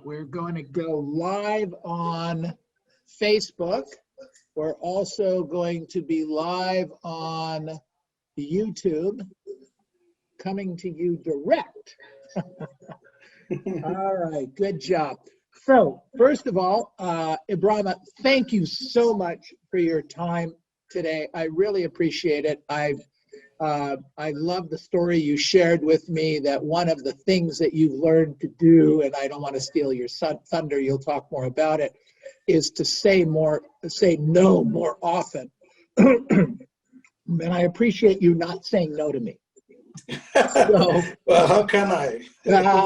We're going to go live on Facebook. We're also going to be live on YouTube, coming to you direct. All right, good job. So first of all, Ebrima, thank you so much for your time today. I really appreciate it. I love the story you shared with me, that one of the things that you've learned to do, and I don't want to steal your thunder, you'll talk more about it, is to say no more often. And I appreciate you not saying no to me. So, well, how can I?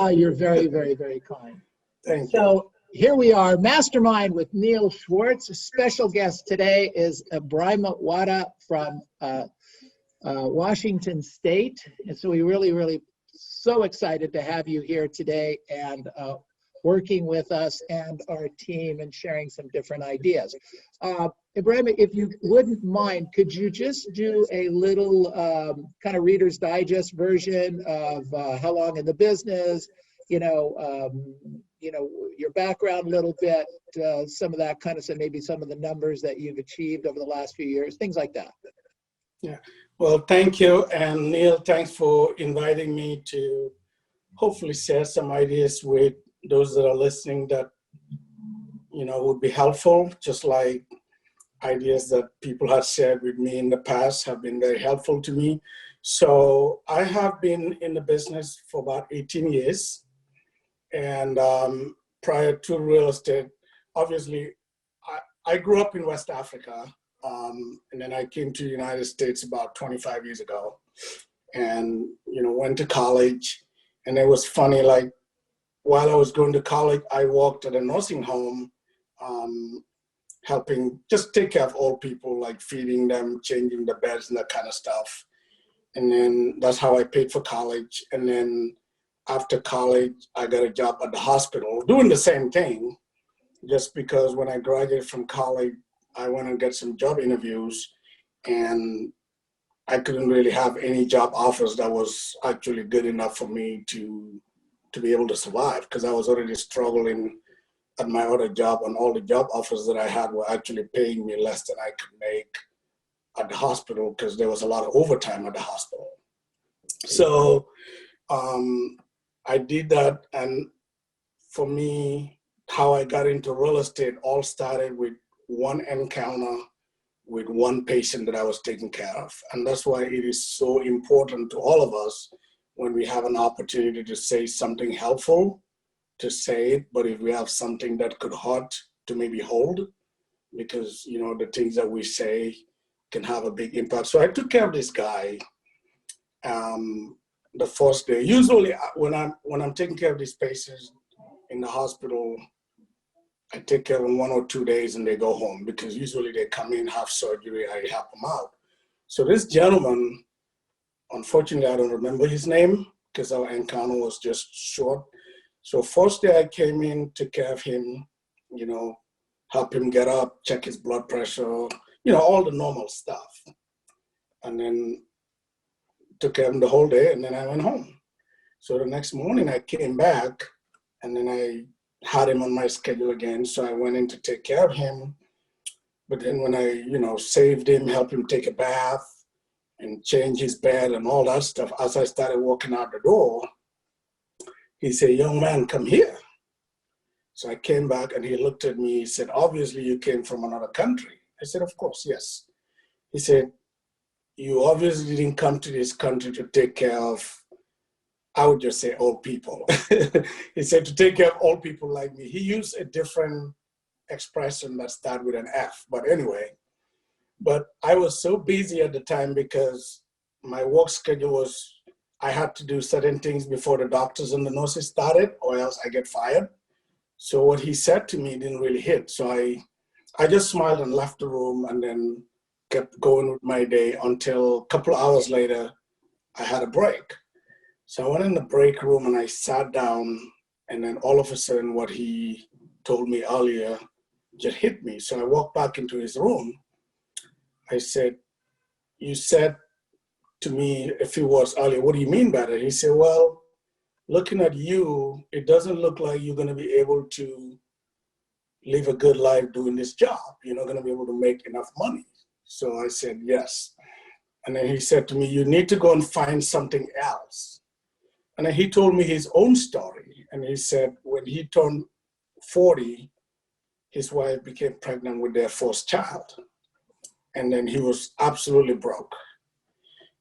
You're very, very, very kind. Thank you. So here we are, Mastermind with Neil Schwartz. A special guest today is Ebrima Wadda from Washington State. And so we really so excited to have you here today and working with us and our team and sharing some different ideas. Ebrima, if you wouldn't mind, could you just do a little kind of Reader's Digest version of how long in the business, your background a little bit, some of that kind of stuff, maybe some of the numbers that you've achieved over the last few years, things like that. Yeah, well, thank you. And Neil, thanks for inviting me to hopefully share some ideas with those that are listening that, would be helpful, just like ideas that people have shared with me in the past have been very helpful to me. So I have been in the business for about 18 years. And prior to real estate, obviously, I grew up in West Africa. And then I came to the United States about 25 years ago and, went to college. And it was funny, like, while I was going to college, I worked at a nursing home, helping just take care of old people, like feeding them, changing the beds and that kind of stuff. And then that's how I paid for college. And then after college, I got a job at the hospital doing the same thing, just because when I graduated from college, I went and get some job interviews and I couldn't really have any job offers that was actually good enough for me to be able to survive, because I was already struggling at my other job, and all the job offers that I had were actually paying me less than I could make at the hospital because there was a lot of overtime at the hospital. So I did that, and for me, how I got into real estate all started with one encounter with one patient that I was taking care of. And that's why it is so important to all of us when we have an opportunity to say something helpful, to say it, but if we have something that could hurt, to maybe hold, because the things that we say can have a big impact. So I took care of this guy the first day. Usually when I'm taking care of these patients in the hospital, I take care of them 1 or 2 days and they go home, because usually they come in, have surgery, I help them out. So this gentleman, unfortunately, I don't remember his name because our encounter was just short. So first day I came in, took care of him, help him get up, check his blood pressure, all the normal stuff. And then took care of him the whole day, and then I went home. So the next morning I came back, and then I had him on my schedule again. So I went in to take care of him. But then when I, saved him, helped him take a bath and change his bed and all that stuff, as I started walking out the door, he said, "Young man, come here." So I came back and he looked at me. He said, "Obviously you came from another country." I said, "Of course, yes." He said, "You obviously didn't come to this country to take care of," I would just say, old people. He said, "to take care of old people like me." He used a different expression that started with an F, but anyway. But I was so busy at the time because my work schedule was, I had to do certain things before the doctors and the nurses started, or else I get fired. So what he said to me didn't really hit. So I just smiled and left the room and then kept going with my day until a couple of hours later, I had a break. So I went in the break room and I sat down, and then all of a sudden what he told me earlier just hit me. So I walked back into his room. I said, "You said to me a few words earlier, what do you mean by that?" He said, "Well, looking at you, it doesn't look like you're going to be able to live a good life doing this job. You're not going to be able to make enough money. So I said, yes. And then he said to me, you need to go and find something else. And then he told me his own story. And he said when he turned 40, his wife became pregnant with their first child. And then he was absolutely broke.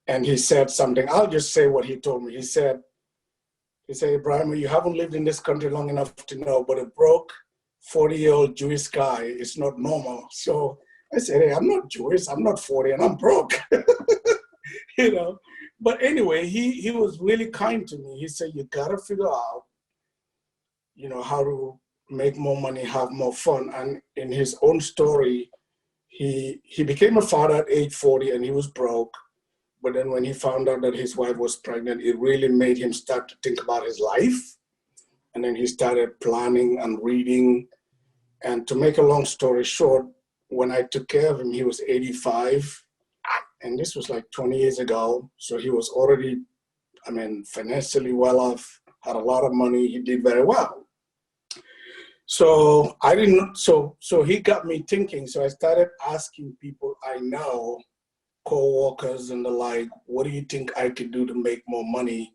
And he said something, I'll just say what he told me. He said, Ebrima, you haven't lived in this country long enough to know, but a broke 40-year-old Jewish guy is not normal. So I said, hey, I'm not Jewish, I'm not 40, and I'm broke. You know. But anyway, he was really kind to me. He said, you gotta figure out, you know, how to make more money, have more fun. And in his own story, he became a father at age 40 and he was broke. But then when he found out that his wife was pregnant, it really made him start to think about his life. And then he started planning and reading. And to make a long story short, when I took care of him, he was 85. And this was like 20 years ago. So he was already, I mean, financially well off, had a lot of money. He did very well. So so he got me thinking. So I started asking people I know, co-workers and the like, what do you think I could do to make more money?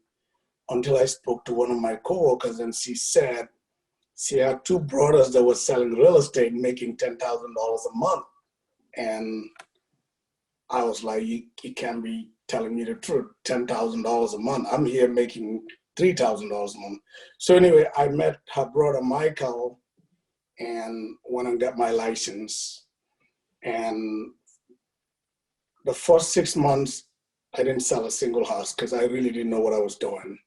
Until I spoke to one of my co-workers and she said she had two brothers that were selling real estate making $10,000 a month. And I was like, you can't be telling me the truth, $10,000 a month. I'm here making $3,000 a month. So anyway, I met her brother, Michael, and went and got my license. And the first 6 months, I didn't sell a single house because I really didn't know what I was doing.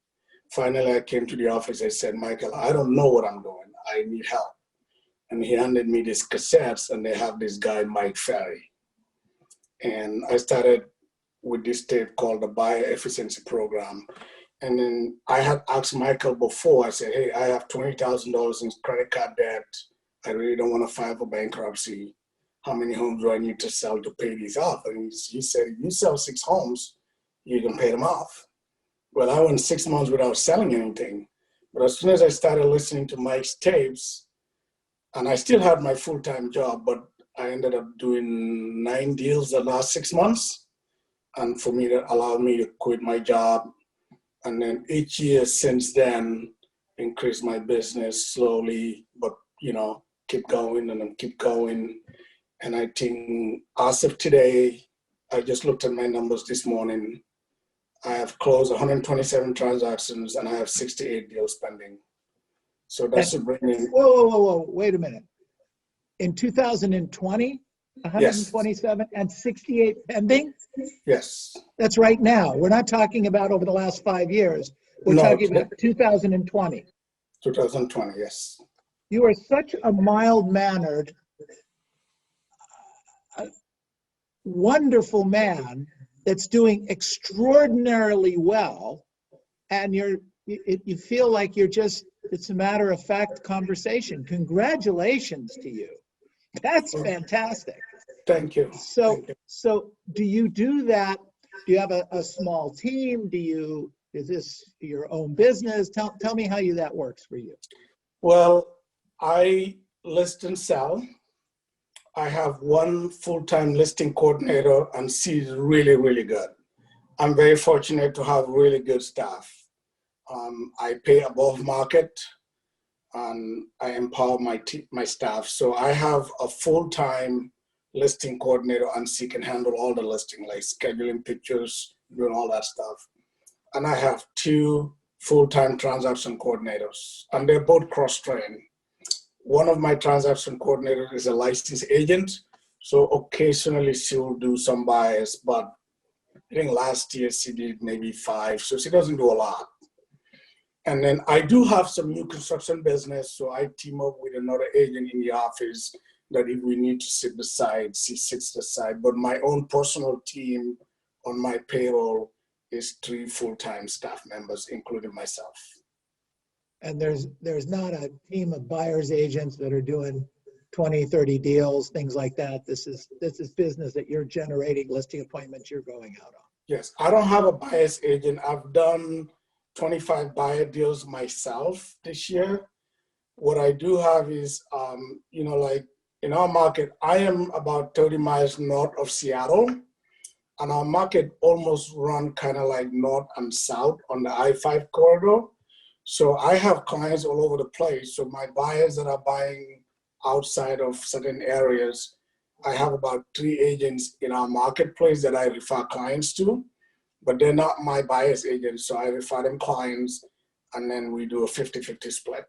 Finally, I came to the office. I said, Michael, I don't know what I'm doing. I need help. And he handed me these cassettes, and they have this guy, Mike Ferry. And I started with this tape called the Buyer Efficiency Program. And then I had asked Michael before, I said, hey, I have $20,000 in credit card debt. I really don't want to file for bankruptcy. How many homes do I need to sell to pay these off? And he said, if you sell 6 homes, you can pay them off. Well, I went 6 months without selling anything. But as soon as I started listening to Mike's tapes, and I still had my full-time job, but I ended up doing 9 deals the last 6 months. And for me, that allowed me to quit my job. And then each year since then, increase my business slowly, but, you know, keep going and then keep going. And I think as of today, I just looked at my numbers this morning. I have closed 127 transactions and I have 68 deals pending. So that should bring in. Whoa, wait a minute. In 2020, 127 yes. and 68 pending? Yes. That's right now. We're not talking about over the last 5 years. We're talking about 2020. 2020, yes. You are such a mild-mannered, wonderful man that's doing extraordinarily well, and you feel like you're just, it's a matter-of-fact conversation. Congratulations to you. That's fantastic. Thank you. So do you do that? Do you have a small team? Is this your own business? Tell me how that works for you. Well, I list and sell. I have one full-time listing coordinator, and she's really, really good. I'm very fortunate to have really good staff. I pay above market, and I empower my staff. So I have a full-time listing coordinator, and she can handle all the listing, like scheduling pictures, doing all that stuff. And I have 2 full-time transaction coordinators, and they're both cross-trained. One of my transaction coordinators is a licensed agent, so occasionally she'll do some buyers, but I think last year she did maybe 5, so she doesn't do a lot. And then I do have some new construction business, so I team up with another agent in the office that if we need to sit beside, she sits beside. But my own personal team on my payroll is 3 full-time staff members, including myself. And there's not a team of buyer's agents that are doing 20, 30 deals, things like that. This is business that you're generating, listing appointments you're going out on. Yes, I don't have a buyer's agent. I've done 25 buyer deals myself this year. What I do have is, like in our market, I am about 30 miles north of Seattle, and our market almost run kind of like north and south on the I-5 corridor. So I have clients all over the place. So my buyers that are buying outside of certain areas, I have about 3 agents in our marketplace that I refer clients to, but they're not my buyer's agents. So I refer them clients, and then we do a 50-50 split.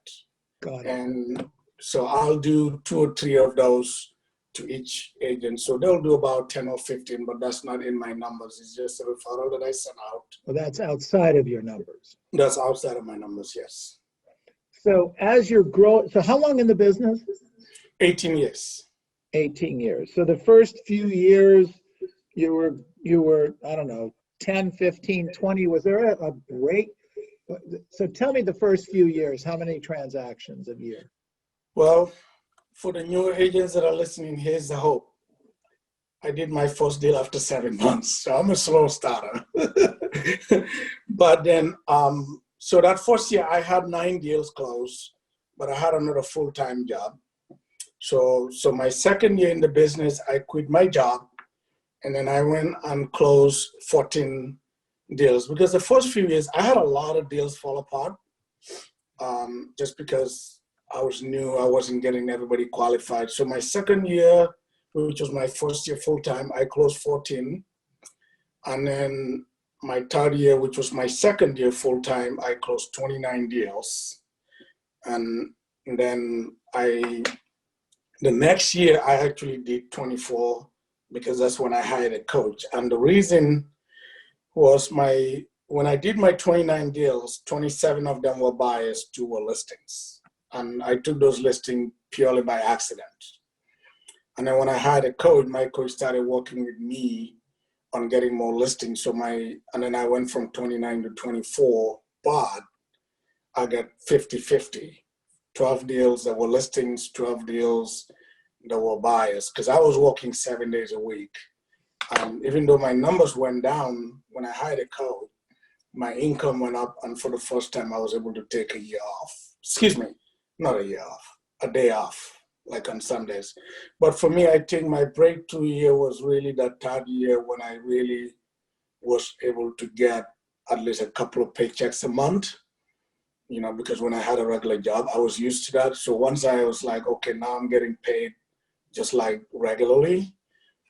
Got it. And so I'll do 2 or 3 of those to each agent. So they'll do about 10 or 15, but that's not in my numbers. It's just a referral that I send out. Well, that's outside of your numbers. That's outside of my numbers, yes. So as you're growing, so how long in the business? 18 years. 18 years. So the first few years you were, I don't know, 10, 15, 20. Was there a break? So tell me the first few years, how many transactions a year? Well, for the newer agents that are listening, here's the hope. I did my first deal after 7 months, so I'm a slow starter. But then, so that first year I had 9 deals closed, but I had another full-time job. So my second year in the business, I quit my job, and then I went and closed 14 deals, because the first few years I had a lot of deals fall apart, just because I was new, I wasn't getting everybody qualified. So my second year, which was my first year full-time, I closed 14. And then my third year, which was my second year full-time, I closed 29 deals. And then the next year, I actually did 24, because that's when I hired a coach. And the reason was when I did my 29 deals, 27 of them were buyers, 2 were listings. And I took those listings purely by accident. And then when I hired a coach, my coach started working with me on getting more listings. And then I went from 29 to 24, but I got 50-50, 12 deals that were listings, 12 deals that were buyers, because I was working 7 days a week. And even though my numbers went down when I hired a coach, my income went up, and for the first time I was able to take a year off. Excuse me, not a year off, a day off, like on Sundays. But for me, I think my breakthrough year was really that third year when I really was able to get at least a couple of paychecks a month, because when I had a regular job, I was used to that. So once I was like, okay, now I'm getting paid just like regularly,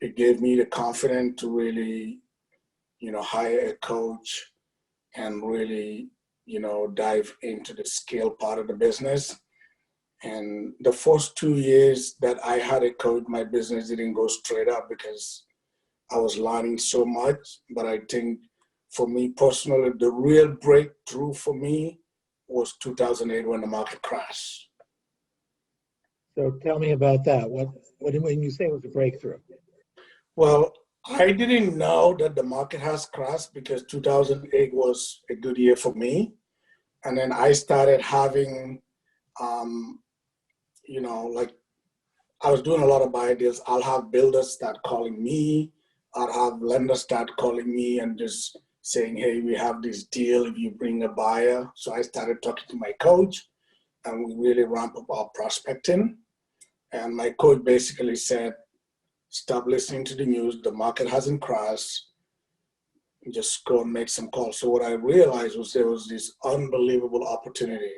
it gave me the confidence to really, hire a coach and really, dive into the scale part of the business. And the first 2 years that I had a coach, my business didn't go straight up because I was learning so much. But I think for me personally, the real breakthrough for me was 2008 when the market crashed. So tell me about that. What when you say it was a breakthrough? Well, I didn't know that the market has crashed because 2008 was a good year for me. And then I started having, like I was doing a lot of buy deals. I'll have builders start calling me. I'll have lenders start calling me and just saying, hey, we have this deal if you bring a buyer. So I started talking to my coach, and we really ramp up our prospecting. And my coach basically said, stop listening to the news. The market hasn't crashed. Just go and make some calls. So what I realized was there was this unbelievable opportunity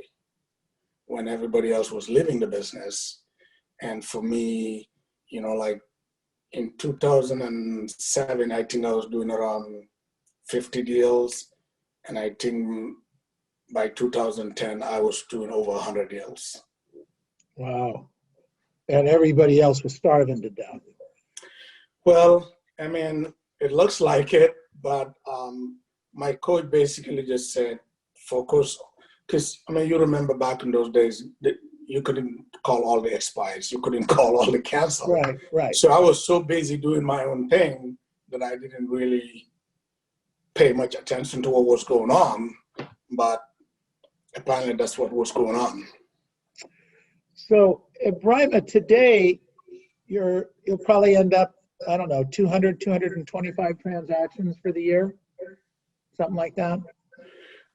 when everybody else was leaving the business. And for me, like in 2007, I think I was doing around 50 deals. And I think by 2010, I was doing over 100 deals. Wow. And everybody else was starving to death. Well, I mean, it looks like it, but my coach basically just said, focus, because, you remember back in those days, you couldn't call all the expires, you couldn't call all the cancel. Right. So I was so busy doing my own thing that I didn't really pay much attention to what was going on, but apparently that's what was going on. So, Ebrima, today, you'll probably end up, I don't know, 200, 225 transactions for the year, something like that?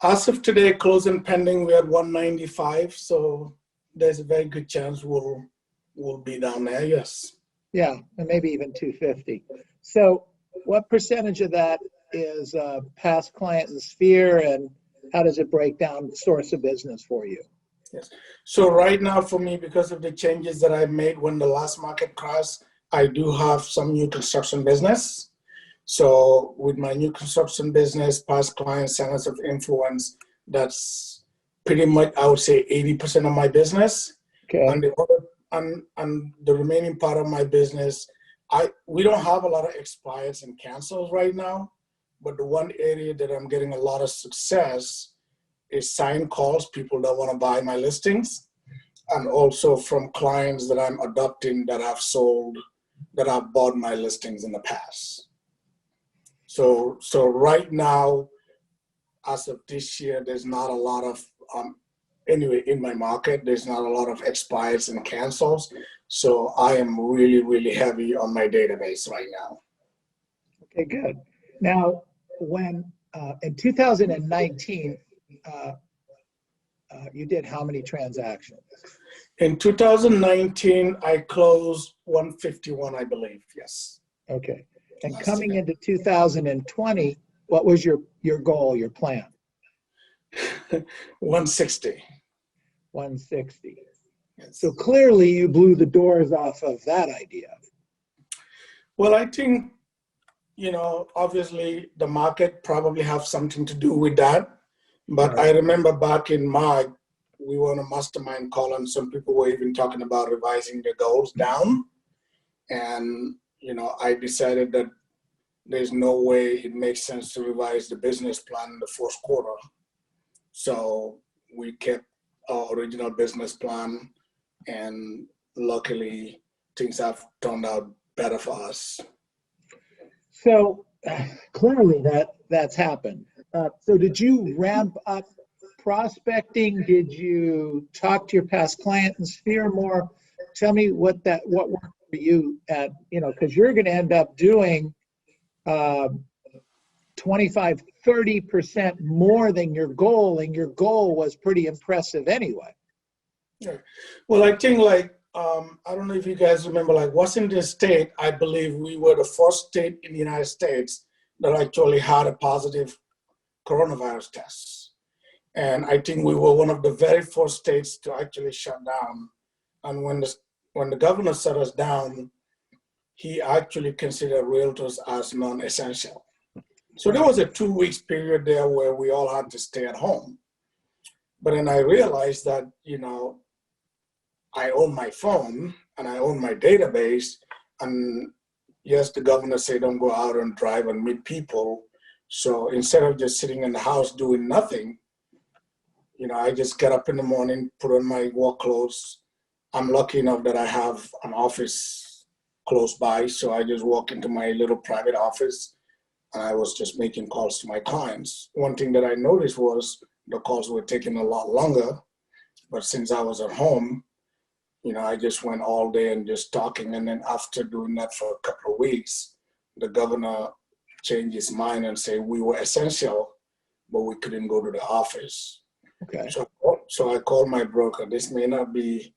As of today, closing pending, we're at 195. So there's a very good chance we'll be down there. Yes. Yeah, and maybe even 250. So what percentage of that is past client and sphere, and how does it break down source of business for you? Yes. So right now for me, because of the changes that I made when the last market crashed, I do have some new construction business. So with my new construction business, past client centers of influence, that's pretty much, I would say 80% of my business. Okay. And the other, and the remaining part of my business, we don't have a lot of expires and cancels right now, but the one area that I'm getting a lot of success is signed calls, people that want to buy my listings, and also from clients that I'm adopting that have sold, that have bought my listings in the past. So right now, as of this year, there's not a lot of, anyway, in my market, there's not a lot of expires and cancels. So I am really, really heavy on my database right now. Okay, good. Now, when in 2019, you did how many transactions? In 2019, I closed 151, I believe, yes. Okay. And Last coming year. into 2020, what was your goal, your plan? 160. 160. Yes. So clearly you blew the doors off of that idea. Well, I think, obviously the market probably have something to do with that. But Right. I remember back in March, we were on a mastermind call and some people were even talking about revising their goals down. And, I decided that there's no way it makes sense to revise the business plan in the fourth quarter. So we kept our original business plan, and luckily things have turned out better for us. So clearly that's happened. So did you ramp up prospecting? Did you talk to your past client and sphere more? Tell me what worked for you at, because you're going to end up doing 25, 30% more than your goal, and your goal was pretty impressive anyway. Yeah. Well, I think I don't know if you guys remember, Washington State, I believe we were the first state in the United States that actually had a positive coronavirus test. And I think we were one of the very first states to actually shut down. And when the governor shut us down, he actually considered realtors as non-essential. So there was a 2 weeks period there where we all had to stay at home. But then I realized that, I own my phone and I own my database. And yes, the governor said don't go out and drive and meet people. So instead of just sitting in the house doing nothing, I just get up in the morning, put on my work clothes. I'm lucky enough that I have an office close by. So I just walk into my little private office and I was just making calls to my clients. One thing that I noticed was the calls were taking a lot longer, but since I was at home, I just went all day and just talking. And then after doing that for a couple of weeks, the governor changed his mind and said we were essential, but we couldn't go to the office. Okay. So I called my broker. This may not be,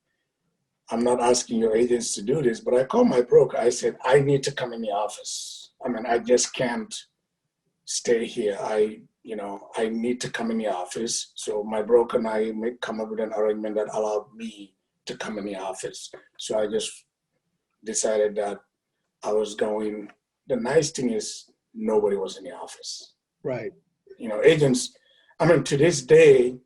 I'm not asking your agents to do this, but I called my broker. I said, I need to come in the office. I just can't stay here. I need to come in the office. So my broker and I come up with an arrangement that allowed me to come in the office. So I just decided that I was going. The nice thing is nobody was in the office. Right. Agents, to this day,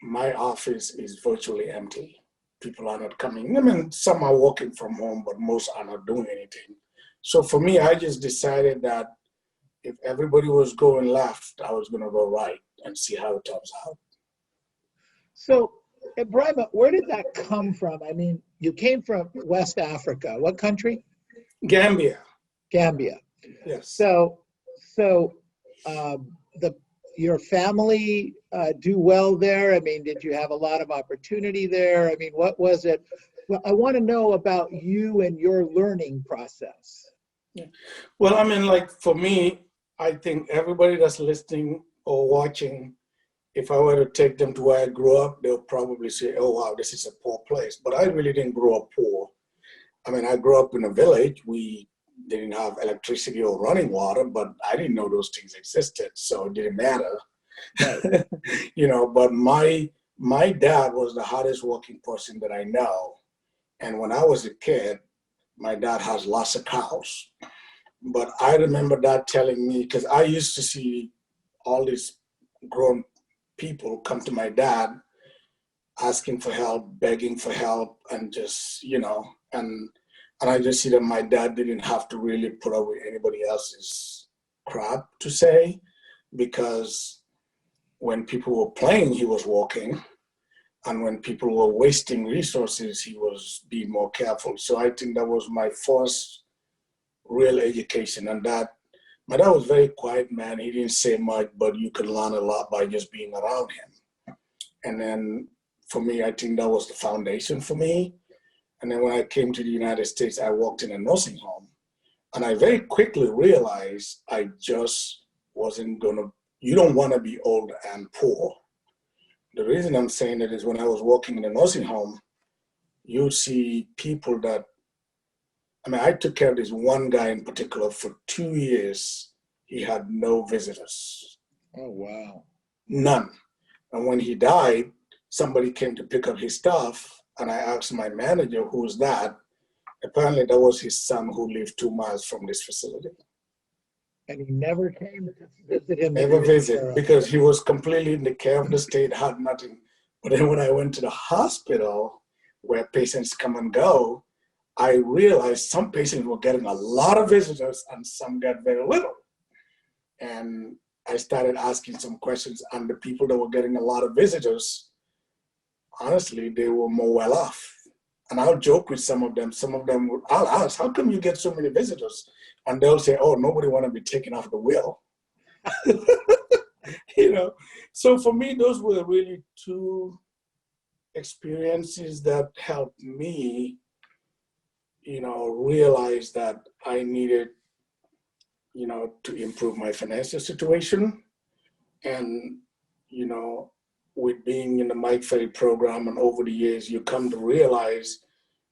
my office is virtually empty. People are not coming. Some are working from home, but most are not doing anything. So for me, I just decided that if everybody was going left, I was going to go right and see how it turns out. So, Ebrima, where did that come from? You came from West Africa. What country? Gambia. Gambia. Yes. So your family do well there? Did you have a lot of opportunity there? What was it? Well, I want to know about you and your learning process. Yeah. Well, for me, I think everybody that's listening or watching, if I were to take them to where I grew up, they'll probably say, oh, wow, this is a poor place. But I really didn't grow up poor. I mean, I grew up in a village. We didn't have electricity or running water, but I didn't know those things existed, so it didn't matter. Right. You know, but my dad was the hardest working person that I know. And when I was a kid, my dad has lots of cows. But I remember Dad telling me, because I used to see all these grown people come to my dad asking for help, begging for help, and just, you know, and I just see that my dad didn't have to really put up with anybody else's crap, to say, because when people were playing, he was walking, and when people were wasting resources, he was being more careful. So I think that was my first real education. And that, my dad was a very quiet man. He didn't say much, but you could learn a lot by just being around him. And then for me, I think that was the foundation for me. And then when I came to the United States, I worked in a nursing home. And I very quickly realized I just wasn't gonna, you don't wanna be old and poor. The reason I'm saying it is when I was working in a nursing home, you see people that, I mean, I took care of this one guy in particular for 2 years. He had no visitors. Oh, wow. None. And when he died, somebody came to pick up his stuff, and I asked my manager, who's that? Apparently that was his son who lived 2 miles from this facility. And he never came to visit him. Never visit, because he was completely in the care of the state, had nothing. But then when I went to the hospital where patients come and go, I realized some patients were getting a lot of visitors and some got very little. And I started asking some questions, and the people that were getting a lot of visitors, honestly, they were more well off. And I'll joke with some of them. I'll ask, how come you get so many visitors? And they'll say, oh, nobody want to be taken off the wheel. You know, so for me, those were really two experiences that helped me, you know, realize that I needed, you know, to improve my financial situation. And, you know, with being in the Mike Ferry program and over the years, you come to realize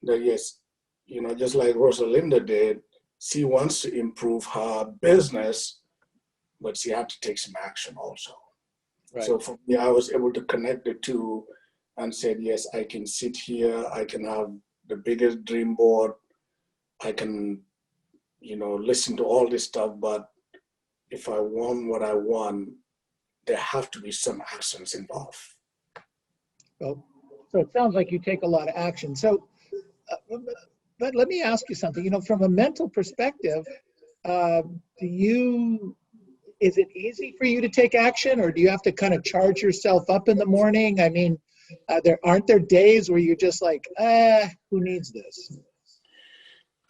that, yes, you know, just like Rosalinda did, she wants to improve her business, but she had to take some action also. Right. So for me, I was able to connect the two and said, yes, I can sit here, I can have the biggest dream board, I can, you know, listen to all this stuff, but if I want what I want, there have to be some actions involved. Well, so it sounds like you take a lot of action. So, but let me ask you something, you know, from a mental perspective, is it easy for you to take action, or do you have to kind of charge yourself up in the morning? I mean, aren't there days where you're just like, who needs this?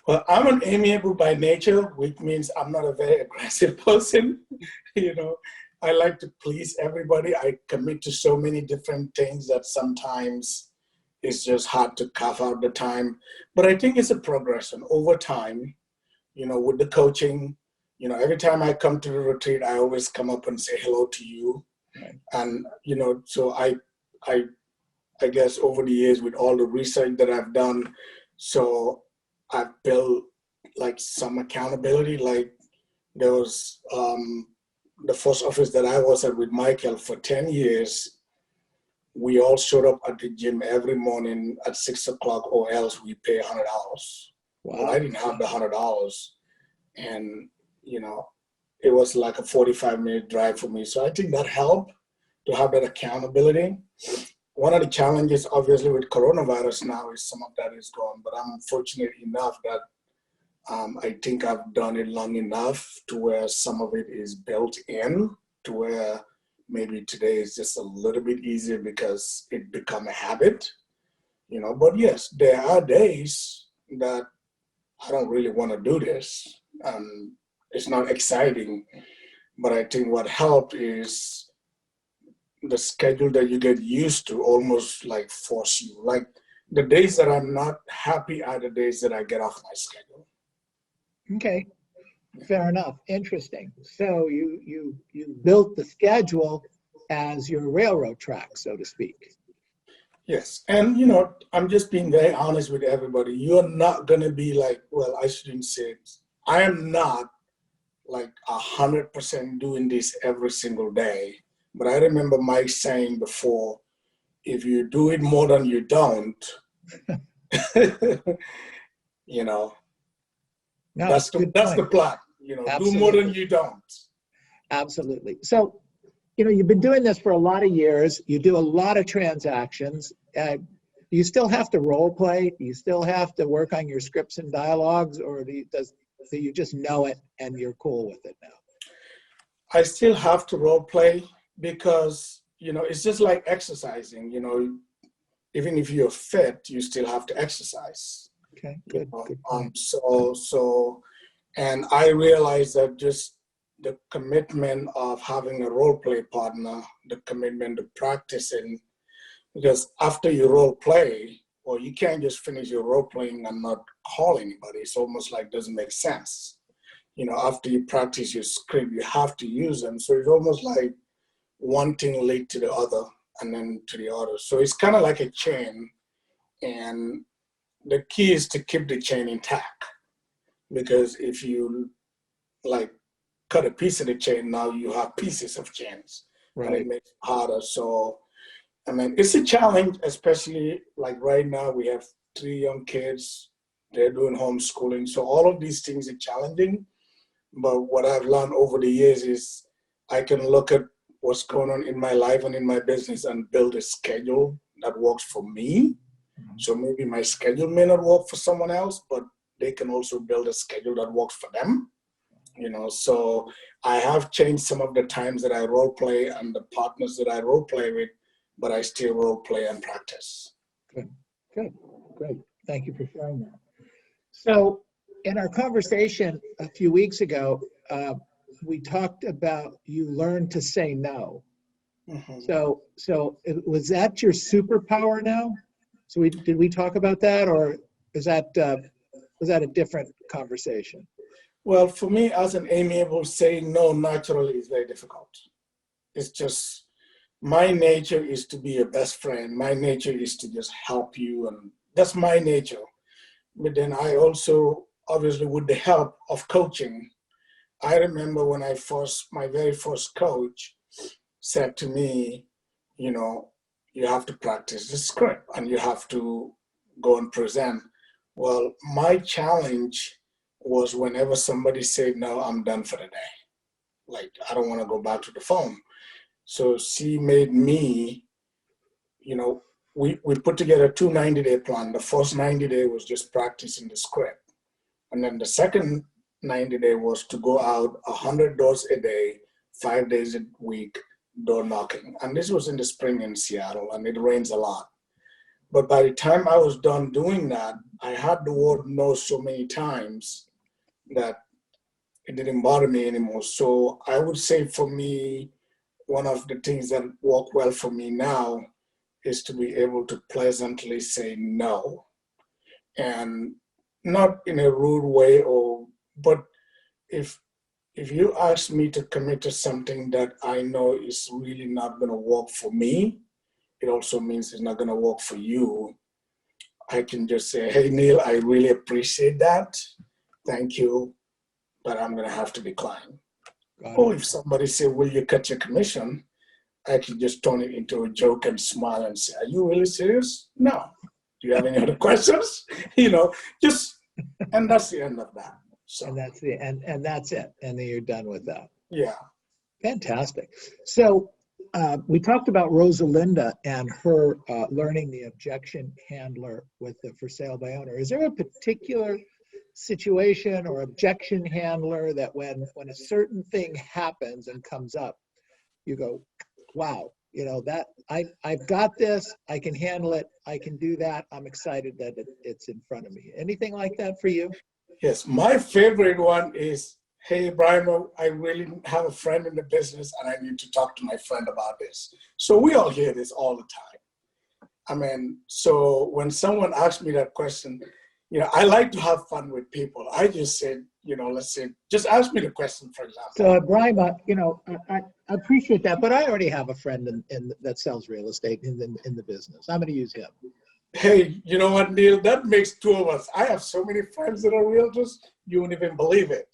Well, I'm an amiable by nature, which means I'm not a very aggressive person. You know, I like to please everybody. I commit to so many different things that sometimes it's just hard to carve out the time. But I think it's a progression over time, you know, with the coaching. You know, every time I come to the retreat, I always come up and say hello to you. Right. And, you know, so I guess over the years with all the research that I've done, so I've built like some accountability. Like there was the first office that I was at with Michael for 10 years. We all showed up at the gym every morning at 6 o'clock, or else we pay $100. Wow. Well, I didn't have the $100. And, you know, it was like a 45-minute drive for me. So I think that helped to have that accountability. One of the challenges, obviously, with coronavirus now is some of that is gone, but I'm fortunate enough that I think I've done it long enough to where some of it is built in, to where maybe today is just a little bit easier because it become a habit, you know. But yes, there are days that I don't really want to do this. It's not exciting, but I think what helped is the schedule that you get used to almost like force you. Like the days that I'm not happy are the days that I get off my schedule. Okay. Fair enough. Interesting. So you built the schedule as your railroad track, so to speak. Yes. And, I'm just being very honest with everybody. You're not going to be like, well, I shouldn't say it. I am not like 100% doing this every single day. But I remember Mike saying before, if you do it more than you don't, you know, No, that's the good that's the point. plan. Do more than Absolutely. you don't. Absolutely. So, you've been doing this for a lot of years. You do a lot of transactions. You still have to role play? Do you still have to work on your scripts and dialogues, or do you just know it and you're cool with it now? I still have to role play because, it's just like exercising, even if you're fit, you still have to exercise. Okay, You good, know? good point. And I realized that just the commitment of having a role play partner, the commitment to practicing, because after you role play, or you can't just finish your role playing and not call anybody. It's almost like doesn't make sense. After you practice your script, you have to use them. So it's almost like one thing lead to the other and then to the other. So it's kind of like a chain. And the key is to keep the chain intact. Because if you like cut a piece of the chain, now you have pieces of chains. And it Right. makes it harder. So, it's a challenge, especially like right now we have 3 young kids. They're doing homeschooling. So all of these things are challenging. But what I've learned over the years is I can look at what's going on in my life and in my business and build a schedule that works for me. So maybe my schedule may not work for someone else, but they can also build a schedule that works for them. So I have changed some of the times that I role play and the partners that I role play with, but I still role play and practice. Good, good, great. Thank you for sharing that. So, in our conversation a few weeks ago, we talked about you learn to say no. Mhm. So was that your superpower now? So did we talk about that, or is that was that a different conversation? Well, for me, as an amiable, saying no naturally is very difficult. It's just my nature is to be your best friend. My nature is to just help you, and that's my nature. But then I also, obviously, with the help of coaching, I remember when my very first coach said to me, you know, you have to practice the script and you have to go and present. Well, my challenge was whenever somebody said, no, I'm done for the day. Like, I don't want to go back to the phone. So she made me, you know, we put together 2 90-day plan. The first 90-day was just practicing the script. And then the second 90-day was to go out 100 doors a day, 5 days a week, door knocking. And this was in the spring in Seattle, and it rains a lot. But by the time I was done doing that, I had the word no so many times that it didn't bother me anymore. So I would say for me, one of the things that work well for me now is to be able to pleasantly say no, and not in a rude way, but if you ask me to commit to something that I know is really not going to work for me, it also means it's not going to work for you. I can just say, hey, Neil, I really appreciate that. Thank you, but I'm going to have to decline. Got it. Or if somebody say, will you cut your commission? I can just turn it into a joke and smile and say, are you really serious? No. Do you have any other questions? Just, and that's the end of that. And So, that's that's it. And then you're done with that. yeah. Fantastic. So we talked about Rosalinda and her learning the objection handler with the for sale by owner. Is there a particular situation or objection handler that when a certain thing happens and comes up, you go, wow, that I've got this, I can handle it, I can do that, I'm excited that it's in front of me. Anything like that for you? Yes, my favorite one is, hey, Brian, I really have a friend in the business and I need to talk to my friend about this. So we all hear this all the time. So when someone asks me that question, I like to have fun with people. I just said, let's say, just ask me the question, for example. So Ebrima, I appreciate that, but I already have a friend that sells real estate in the business. I'm going to use him. Hey, you know what, Neil? That makes two of us. I have so many friends that are realtors, you won't even believe it.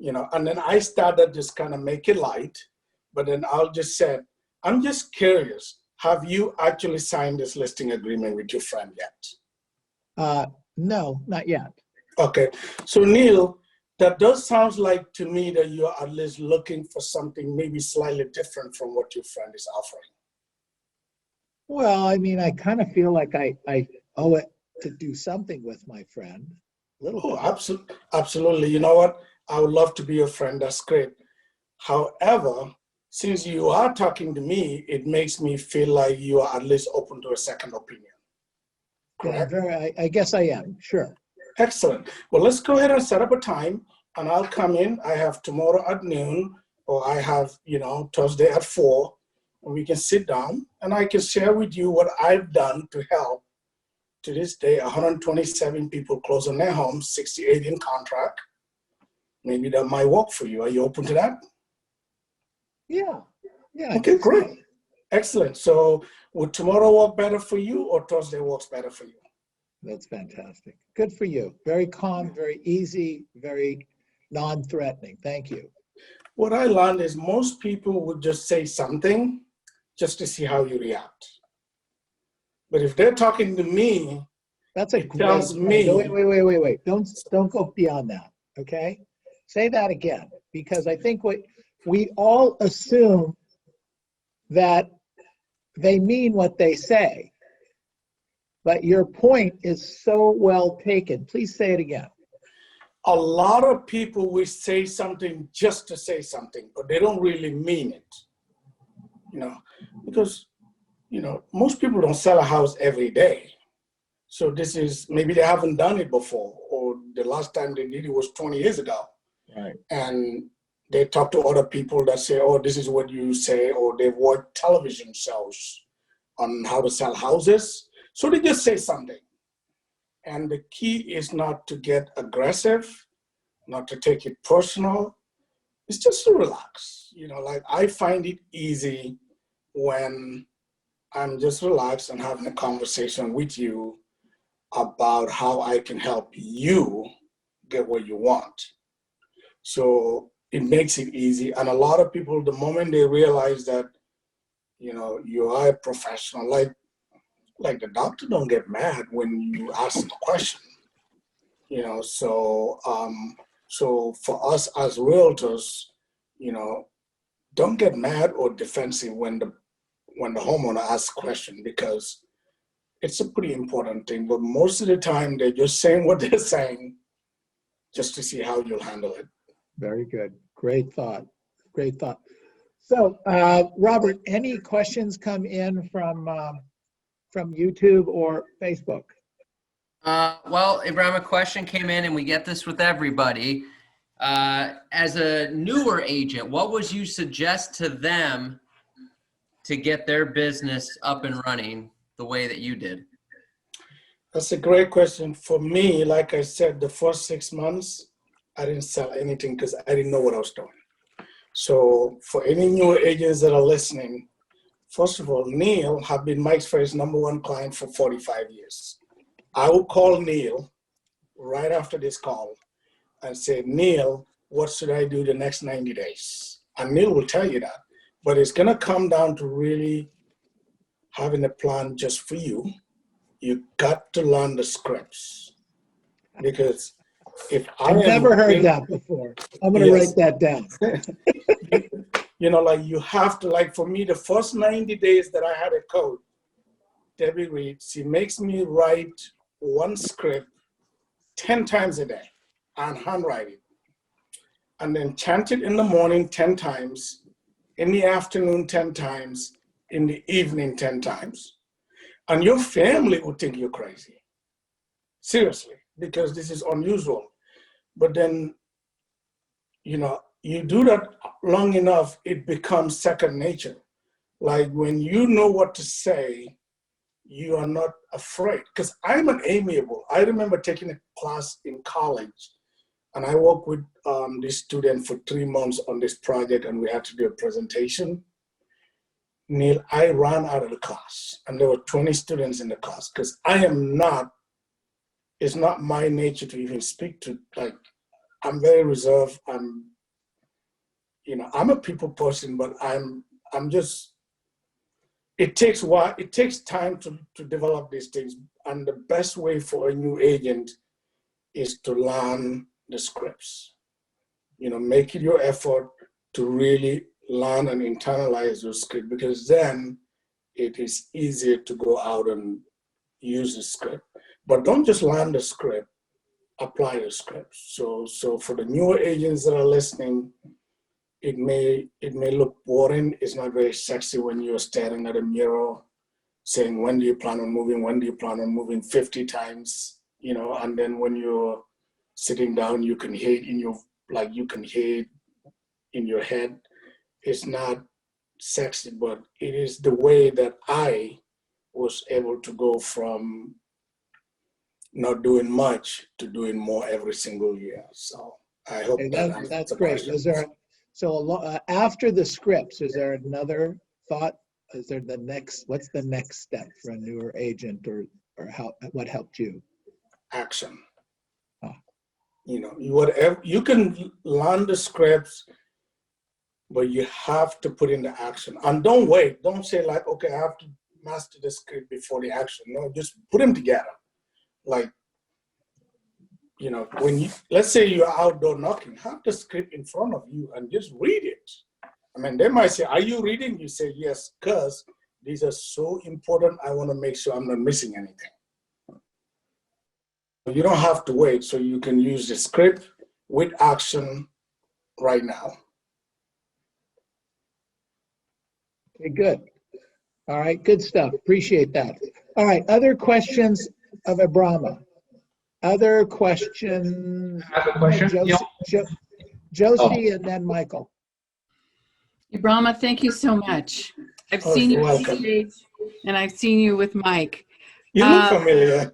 And then I started just kind of make it light, but then I'll just say, I'm just curious, have you actually signed this listing agreement with your friend yet? No, not yet. Okay, so Neil, that does sound like to me that you're at least looking for something maybe slightly different from what your friend is offering. Well, I mean, I kind of feel like I owe it to do something with my friend. A little bit. Absolutely. You know what? I would love to be your friend. That's great. However, since you are talking to me, it makes me feel like you are at least open to a second opinion. Correct? Yeah, I guess I am. Sure. Excellent. Well, let's go ahead and set up a time, and I'll come in. I have tomorrow at noon, or I have, Thursday at 4, and we can sit down, and I can share with you what I've done to help. To this day, 127 people close on their homes, 68 in contract. Maybe that might work for you. Are you open to that? Yeah. Okay, great. Excellent. So would tomorrow work better for you, or Thursday works better for you? That's fantastic. Good for you. Very calm, very easy, very non-threatening. Thank you. What I learned is most people would just say something just to see how you react. But if they're talking to me, that's a it tells me. Wait. Don't go beyond that. Okay? Say that again, because I think we all assume that they mean what they say. But your point is so well taken. Please say it again. A lot of people will say something just to say something, but they don't really mean it. Because most people don't sell a house every day. So this is, maybe they haven't done it before, or the last time they did it was 20 years ago. Right. And they talk to other people that say, oh, this is what you say, or they've watched television shows on how to sell houses. So they just say something. And the key is not to get aggressive, not to take it personal. It's just to relax. Like I find it easy when I'm just relaxed and having a conversation with you about how I can help you get what you want. So it makes it easy. And a lot of people, the moment they realize that, you are a professional, like the doctor don't get mad when you ask the question, so for us as realtors, don't get mad or defensive when the homeowner asks a question, because it's a pretty important thing. But most of the time they're just saying what they're saying just to see how you'll handle it. Very good. Great thought. So, Robert, any questions come in from YouTube or Facebook? Well, Ebrima, a question came in, and we get this with everybody. As a newer agent, what would you suggest to them to get their business up and running the way that you did? That's a great question. For me, like I said, the first 6 months, I didn't sell anything because I didn't know what I was doing. So for any newer agents that are listening, first of all, Neil have been Mike's first #1 client for 45 years. I will call Neil right after this call and say, Neil, what should I do the next 90 days? And Neil will tell you that. But it's going to come down to really having a plan just for you. You got to learn the scripts. Because if I've never heard that before. I'm going to write that down. Like you have to, like for me, the first 90 days that I had a coach, Debbie Reed, she makes me write one script 10 times a day and handwrite it. And then chant it in the morning 10 times, in the afternoon 10 times, in the evening 10 times. And your family would think you're crazy. Seriously, because this is unusual. But then, you do that long enough, it becomes second nature. Like when you know what to say, you are not afraid. Because I'm an amiable. I remember taking a class in college, and I worked with this student for 3 months on this project, and we had to do a presentation. Neil, I ran out of the class, and there were 20 students in the class, because it's not my nature to even speak to, like, I'm very reserved. I'm a people person, but I'm just, it takes time to develop these things. And the best way for a new agent is to learn the scripts. Make it your effort to really learn and internalize your script, because then it is easier to go out and use the script. But don't just learn the script, apply the script. So for the newer agents that are listening, it may look boring. It's not very sexy when you're staring at a mirror saying, when do you plan on moving? When do you plan on moving 50 times? And then when you're sitting down, you can hear it in your head. It's not sexy, but it is the way that I was able to go from not doing much to doing more every single year. So I hope that's great. After the scripts, is there another thought? Is there what's the next step for a newer agent, or what helped you? Action. Whatever, you can learn the scripts, but you have to put in the action. And don't wait. Don't say like, okay, I have to master the script before the action. No, just put them together. Like, let's say you're outdoor knocking, have the script in front of you and just read it. I mean, they might say, are you reading? You say, yes, because these are so important. I want to make sure I'm not missing anything. You don't have to wait, so you can use the script with action right now. Okay, good. All right, good stuff. Appreciate that. All right, other questions of Ebrima? Other questions? I have a question. Josie and then Michael. Ebrima, thank you so much. I've seen you on stage and I've seen you with Mike. You look familiar.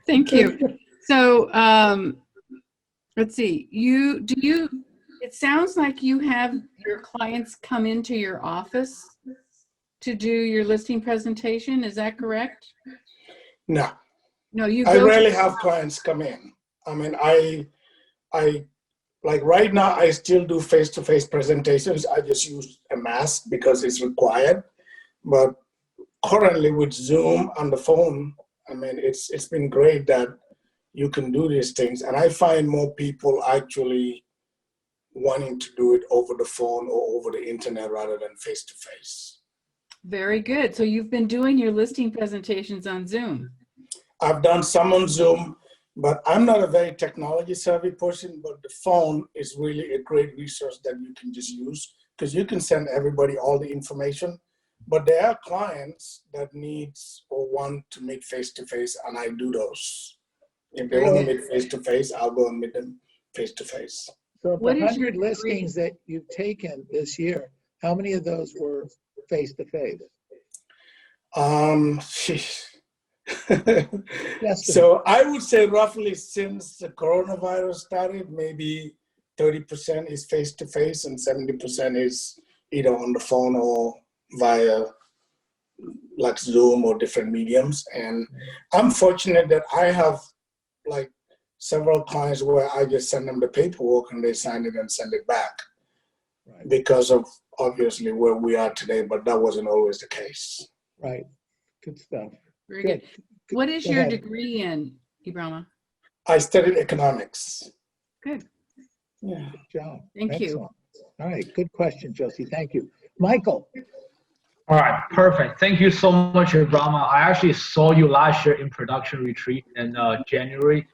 Thank you. So let's see. It sounds like you have your clients come into your office to do your listing presentation. Is that correct? No. No, I rarely have clients come in. I mean, I like right now, I still do face-to-face presentations. I just use a mask because it's required. But currently with Zoom on the phone, I mean, it's been great that you can do these things. And I find more people actually wanting to do it over the phone or over the internet rather than face-to-face. Very good. So you've been doing your listing presentations on Zoom. I've done some on Zoom, but I'm not a very technology savvy person, but the phone is really a great resource that you can just use because you can send everybody all the information. But there are clients that needs or want to meet face-to-face, and I do those. If they want to meet face-to-face, I'll go and meet them face-to-face. So of the 100 listings that you've taken this year, how many of those were face-to-face? So I would say roughly since the coronavirus started, maybe 30% is face-to-face and 70% is either on the phone or via like Zoom or different mediums. And I'm fortunate that I have like several clients where I just send them the paperwork and they sign it and send it back because of obviously where we are today, but that wasn't always the case. Right. Good stuff. Very good. What is your degree in, Ebrima? I studied economics. Good. Yeah. Good job. Thank you. All right. Good question, Josie. Thank you. Michael. All right, perfect. Thank you so much, Ebrima. I actually saw you last year in production retreat in January,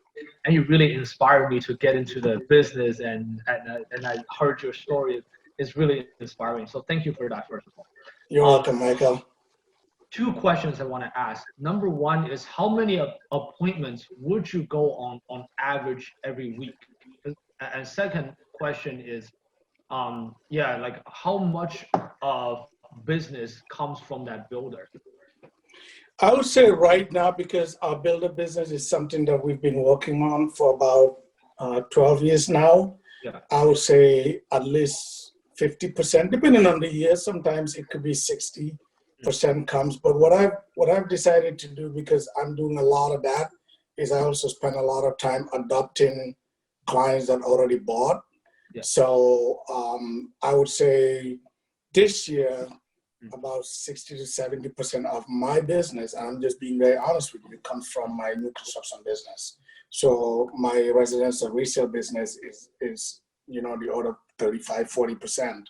and you really inspired me to get into the business. And I heard your story. It's really inspiring. So thank you for that, first of all. You're welcome, Michael. 2 questions I want to ask. Number 1 is how many appointments would you go on average every week? And second question is, like how much of business comes from that builder? I would say right now, because our builder business is something that we've been working on for about 12 years now, Yeah. I would say at least 50%, depending on the year. Sometimes it could be 60% comes. But what I've decided to do, because I'm doing a lot of that, is I also spend a lot of time adopting clients that already bought. Yeah. So I would say this year, about 60 to 70% of my business, and I'm just being very honest with you, comes from my new construction business. So my residential resale business is the order 35, 40%.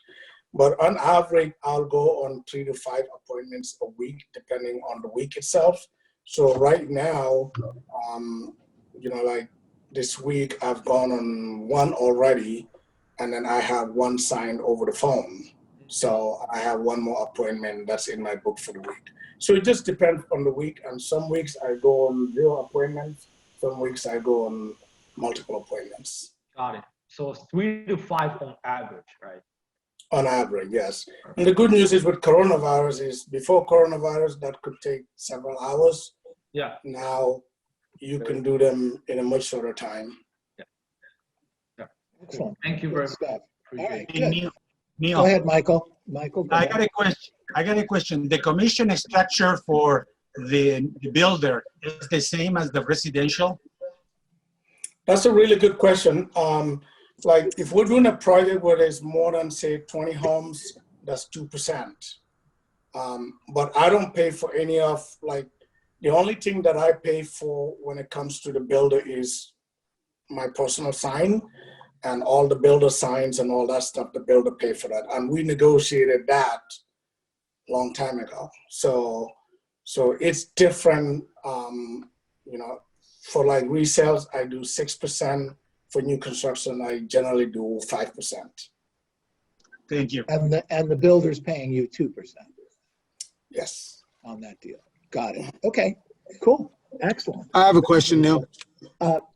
But on average, I'll go on 3 to 5 appointments a week, depending on the week itself. So right now, like this week, I've gone on one already, and then I have one signed over the phone. So I have one more appointment that's in my book for the week. So it just depends on the week. And some weeks I go on 0 appointments. Some weeks I go on multiple appointments. Got it. So 3 to 5 on average, right? On average, yes. And the good news is with coronavirus is before coronavirus, that could take several hours. Yeah. Now you can do them in a much shorter time. Excellent. Thank you very Good much. stuff. All right, Hey, good. Neil, Go ahead, Michael. Michael, go I ahead. got a question. The commission structure for the builder is the same as the residential? That's a really good question. Like if we're doing a project where there's more than say 20 homes, that's 2%. But I don't pay for any of, like, the only thing that I pay for when it comes to the builder is my personal sign, and all the builder signs and all that stuff, the builder pay for that. And we negotiated that a long time ago. So it's different, for like resales, I do 6%. For new construction, I generally do 5%. Thank you. And the builder's paying you 2% Yes. on that deal. Got it. Okay, cool. Excellent. I have a question, Neil.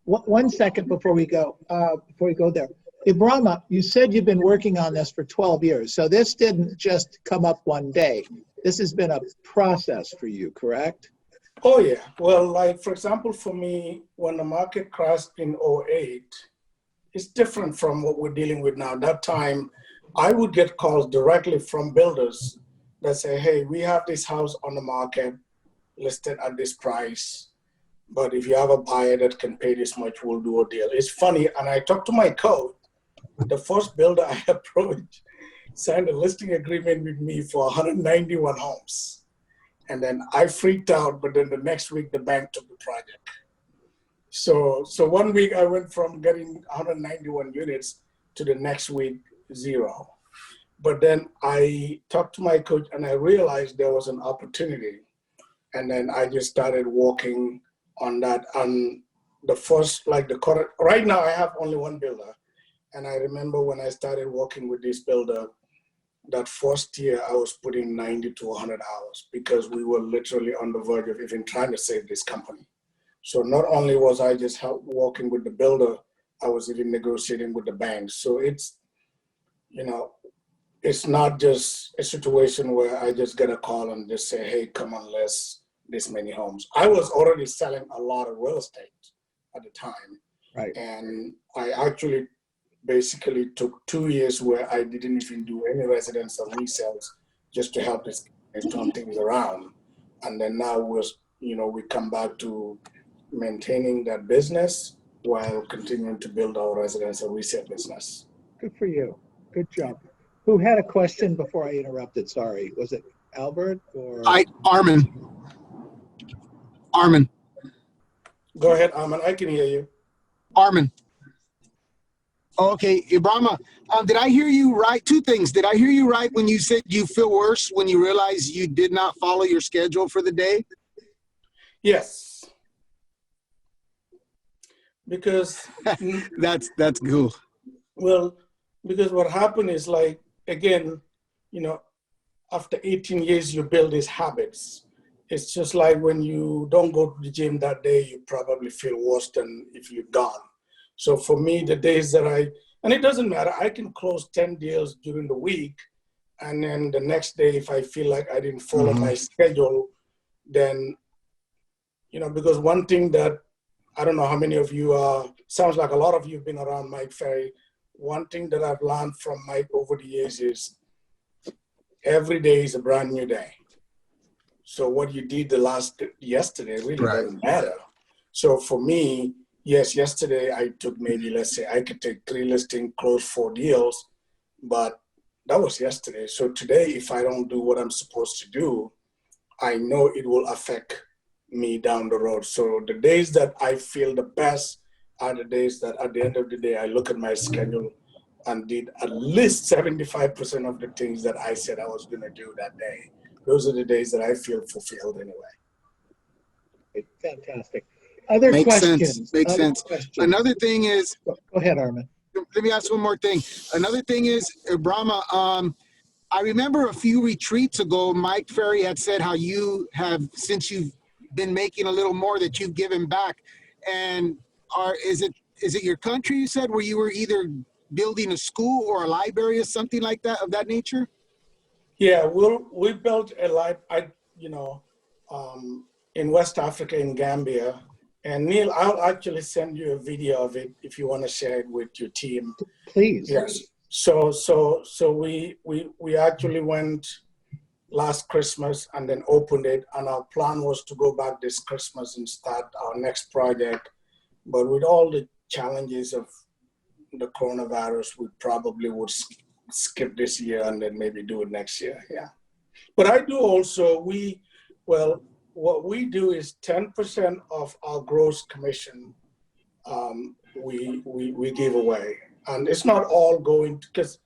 1 second before we go there. Ebrima, you said you've been working on this for 12 years. So this didn't just come up one day. This has been a process for you, correct? Oh yeah. Well, like for example, for me, when the market crashed in 2008, it's different from what we're dealing with now. That time, I would get calls directly from builders that say, hey, we have this house on the market listed at this price, but if you have a buyer that can pay this much, we'll do a deal. It's funny, and I talked to my code. The first builder I approached signed a listing agreement with me for 191 homes. And then I freaked out, but then the next week the bank took the project. So 1 week I went from getting 191 units to the next week 0. But then I talked to my coach and I realized there was an opportunity. And then I just started working on that. And the first, right now I have only one builder. And I remember when I started working with this builder, that first year I was putting 90 to 100 hours because we were literally on the verge of even trying to save this company. So not only was I just working with the builder, I was even negotiating with the bank. So it's, it's not just a situation where I just get a call and just say, hey, come on, let's this many homes. I was already selling a lot of real estate at the time. Right. And I actually basically took 2 years where I didn't even do any residential resales just to help this turn things around. And then now we come back to maintaining that business while continuing to build our residential resale business. Good for you. Good job. Who had a question before I interrupted? Sorry. Was it Albert or? Armin. Go ahead, Armin. I can hear you. Armin. Okay, Ebrima, did I hear you right? 2 things. Did I hear you right when you said you feel worse when you realize you did not follow your schedule for the day? Yes. Because That's cool. well, because what happened is like, again, after 18 years, you build these habits. It's just like when you don't go to the gym that day, you probably feel worse than if you've gone. So for me, the days that and it doesn't matter, I can close 10 deals during the week. And then the next day, if I feel like I didn't follow my schedule, then, you know, because one thing that, I don't know how many of you sounds like a lot of you have been around Mike Ferry. One thing that I've learned from Mike over the years is every day is a brand new day. So what you did yesterday really doesn't matter. So for me, yes, yesterday I took maybe, let's say I could take 3 listings, close 4 deals, but that was yesterday. So today, if I don't do what I'm supposed to do, I know it will affect me down the road. So the days that I feel the best are the days that at the end of the day, I look at my schedule and did at least 75% of the things that I said I was going to do that day. Those are the days that I feel fulfilled anyway. Fantastic. Other Makes questions? sense. Makes Other sense. questions? Another thing is, Go ahead, Armin. let me ask one more thing. Another thing is, Ebrima, I remember a few retreats ago, Mike Ferry had said how you have, since you've been making a little more, that you've given back. And is it your country, you said, where you were either building a school or a library or something like that, of that nature? Yeah, we built a in West Africa, in Gambia. And Neil, I'll actually send you a video of it if you want to share it with your team. Please. Yes. So we actually went last Christmas and then opened it, and our plan was to go back this Christmas and start our next project. But with all the challenges of the coronavirus, we probably would skip this year and then maybe do it next year. Yeah. But I do also, what we do is 10% of our gross commission we give away. And it's not all going to, because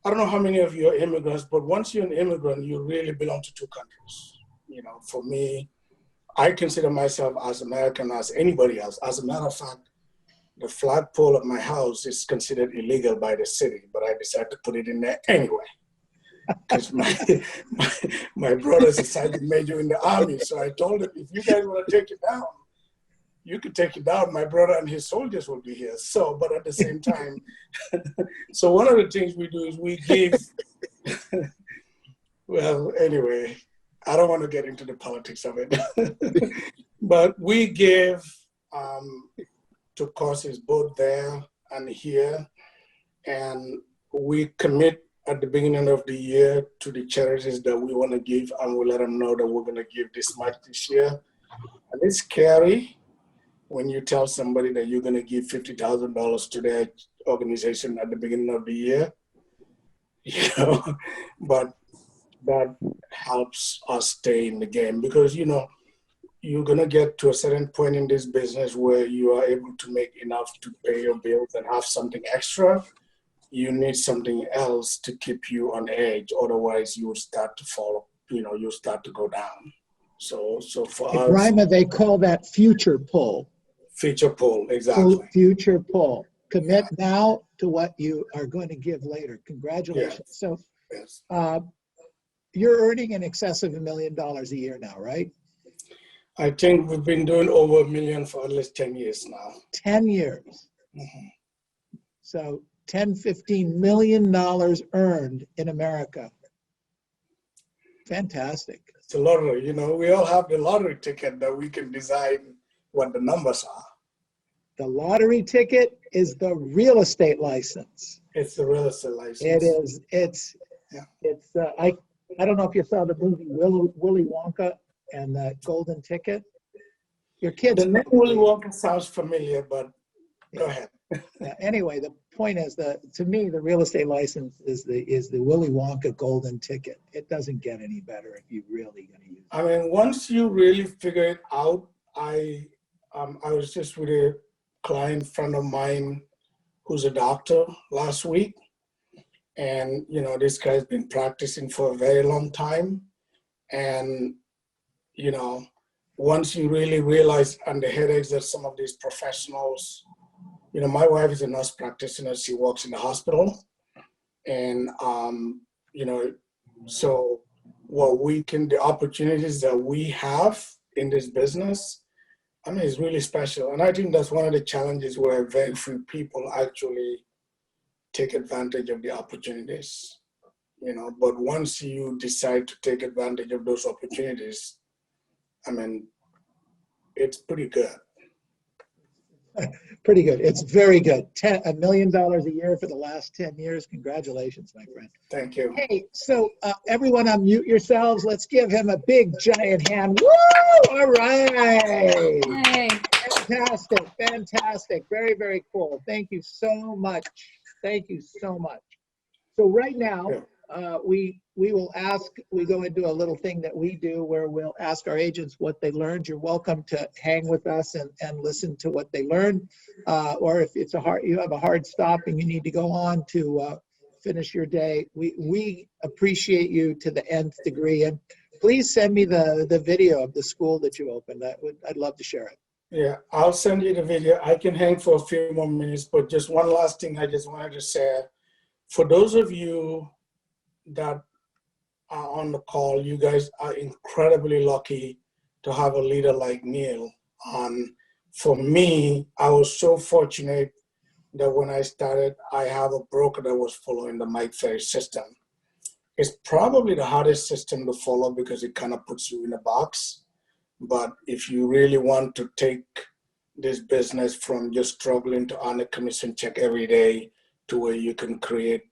I don't know how many of you are immigrants, but once you're an immigrant, you really belong to 2 countries. You know, for me, I consider myself as American as anybody else. As a matter of fact, the flagpole of my house is considered illegal by the city, but I decided to put it in there anyway. Because my brother's a sergeant major in the army. So I told him, if you guys want to take it down, you could take it down. My brother and his soldiers will be here. So, but at the same time, so one of the things we do is we give, well, anyway, I don't want to get into the politics of it, but we give to causes both there and here. And we commit at the beginning of the year to the charities that we want to give, and we let them know that we're going to give this much this year. And it's scary when you tell somebody that you're going to give $50,000 to their organization at the beginning of the year, you know, but that helps us stay in the game, because, you know, you're going to get to a certain point in this business where you are able to make enough to pay your bills and have something extra. You need something else to keep you on edge. Otherwise, you will start to fall, you know, you'll start to go down. So for us, Ebrima, they call that future pull. Future pull, exactly. Future pull. Commit now to what you are going to give later. Congratulations. Yes. So Yes. you're earning in excess of $1 million a year now, right? I think we've been doing over $1 million for at least 10 years now. 10 years. Mm-hmm. So $10-15 million earned in America. Fantastic. It's a lottery, you know, we all have the lottery ticket that we can decide what the numbers are. The lottery ticket is the real estate license. It's the real estate license. It is. It's. I don't know if you saw the movie Willy Wonka and the Golden Ticket. Your kids. The name Willy Wonka sounds familiar, but go ahead. Anyway, the point is to me, the real estate license is the Willy Wonka Golden Ticket. It doesn't get any better if you really going to use it. I mean, once you really figure it out, I was just with a client friend of mine who's a doctor last week. And, you know, this guy's been practicing for a very long time. And, you know, once you really realize and the headaches that some of these professionals, you know, my wife is a nurse practitioner. She works in the hospital. And, you know, so the opportunities that we have in this business, I mean, it's really special. And I think that's one of the challenges where very few people actually take advantage of the opportunities, you know. But once you decide to take advantage of those opportunities, I mean, it's pretty good. Pretty good. It's very good. $1 million a year for the last 10 years. Congratulations, my friend. Thank you. Hey, so everyone unmute yourselves. Let's give him a big giant hand. Woo! All right. Yay. Fantastic. Fantastic. Very, very cool. Thank you so much. Thank you so much. So right now, we go into a little thing that we do where we'll ask our agents what they learned. You're welcome to hang with us and listen to what they learned. Or if it's you have a hard stop and you need to go on to finish your day, we appreciate you to the nth degree. And please send me the video of the school that you opened. I'd love to share it. Yeah, I'll send you the video. I can hang for a few more minutes, but just one last thing I just wanted to say. For those of you that are on the call, you guys are incredibly lucky to have a leader like Neil. For me, I was so fortunate that when I started, I have a broker that was following the Mike Ferry system. It's probably the hardest system to follow because it kind of puts you in a box. But if you really want to take this business from just struggling to earn a commission check every day to where you can create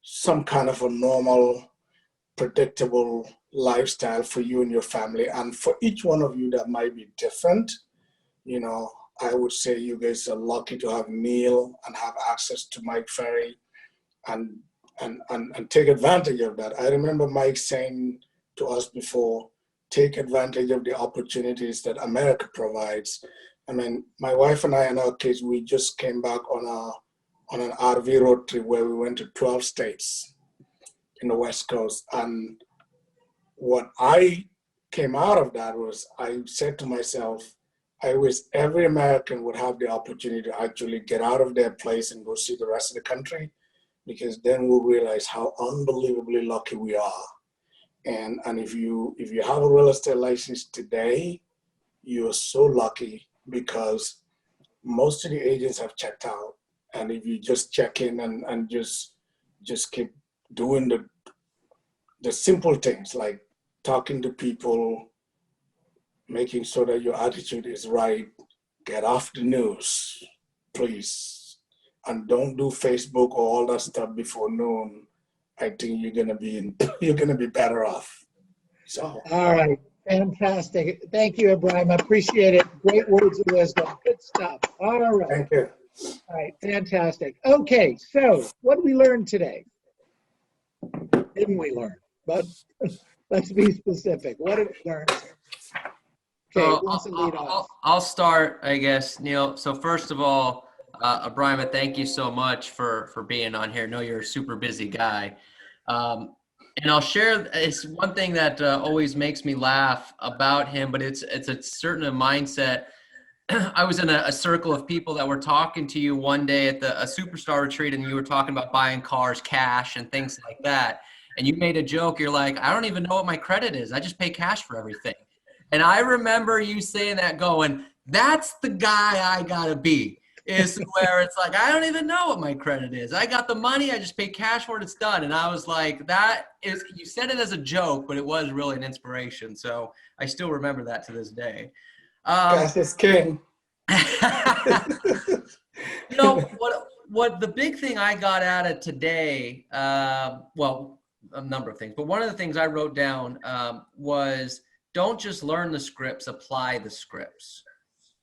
some kind of a normal, predictable lifestyle for you and your family, and for each one of you that might be different, you know, I would say you guys are lucky to have Neil and have access to Mike Ferry and take advantage of that. I remember Mike saying to us before, take advantage of the opportunities that America provides. I mean, my wife and I and our kids, we just came back on an RV road trip where we went to 12 states in the West Coast. And what I came out of that was I said to myself, I wish every American would have the opportunity to actually get out of their place and go see the rest of the country, because then we'll realize how unbelievably lucky we are. And if you have a real estate license today, you're so lucky because most of the agents have checked out. And if you just check in and just keep doing the simple things like talking to people, making sure that your attitude is right, get off the news, please. And don't do Facebook or all that stuff before noon. I think you're gonna be better off. So. All right, fantastic. Thank you, Ebrima. I appreciate it. Great words of wisdom. Good stuff. All right. Thank you. All right, fantastic. Okay, so what did we learn today? Didn't we learn? But let's be specific. What did we learn? Okay, who wants to lead off? I'll start, I guess, Neil. So first of all, Ebrima, thank you so much for being on here. I know you're a super busy guy. And I'll share, it's one thing that always makes me laugh about him, but it's a certain mindset. I was in a circle of people that were talking to you one day at a superstar retreat, and you were talking about buying cars cash and things like that. And you made a joke. You're like, I don't even know what my credit is. I just pay cash for everything. And I remember you saying that going, that's the guy I gotta be, is where it's like, I don't even know what my credit is. I got the money. I just pay cash for it. It's done. And I was like, you said it as a joke, but it was really an inspiration. So I still remember that to this day. Cash is king. You know, what the big thing I got out of today, well, a number of things, but one of the things I wrote down was don't just learn the scripts, apply the scripts.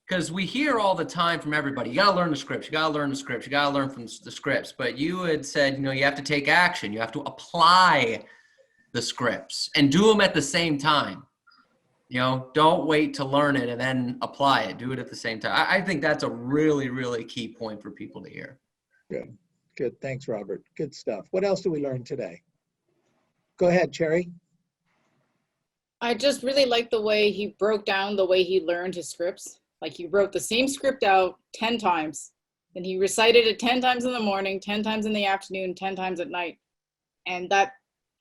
Because we hear all the time from everybody, you got to learn the scripts, you got to learn the scripts, you got to learn from the scripts. But you had said, you know, you have to take action. You have to apply the scripts and do them at the same time. You know, don't wait to learn it and then apply it. Do it at the same time. I think that's a really, really key point for people to hear. Good, good. Thanks, Robert. Good stuff. What else did we learn today? Go ahead, Cherry. I just really like the way he broke down the way he learned his scripts. Like he wrote the same script out 10 times, and he recited it 10 times in the morning, 10 times in the afternoon, 10 times at night. And that,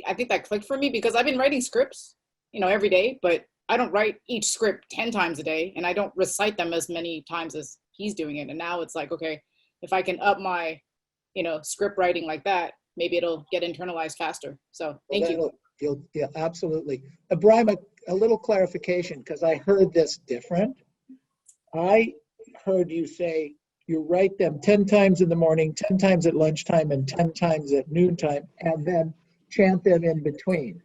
I think that clicked for me because I've been writing scripts, you know, every day, but I don't write each script 10 times a day, and I don't recite them as many times as he's doing it. And now it's like, okay, if I can up my, you know, script writing like that, maybe it'll get internalized faster. So thank you. Yeah, absolutely. Ebrima, a little clarification, because I heard this different. I heard you say you write them 10 times in the morning, 10 times at lunchtime, and 10 times at noontime, and then chant them in between.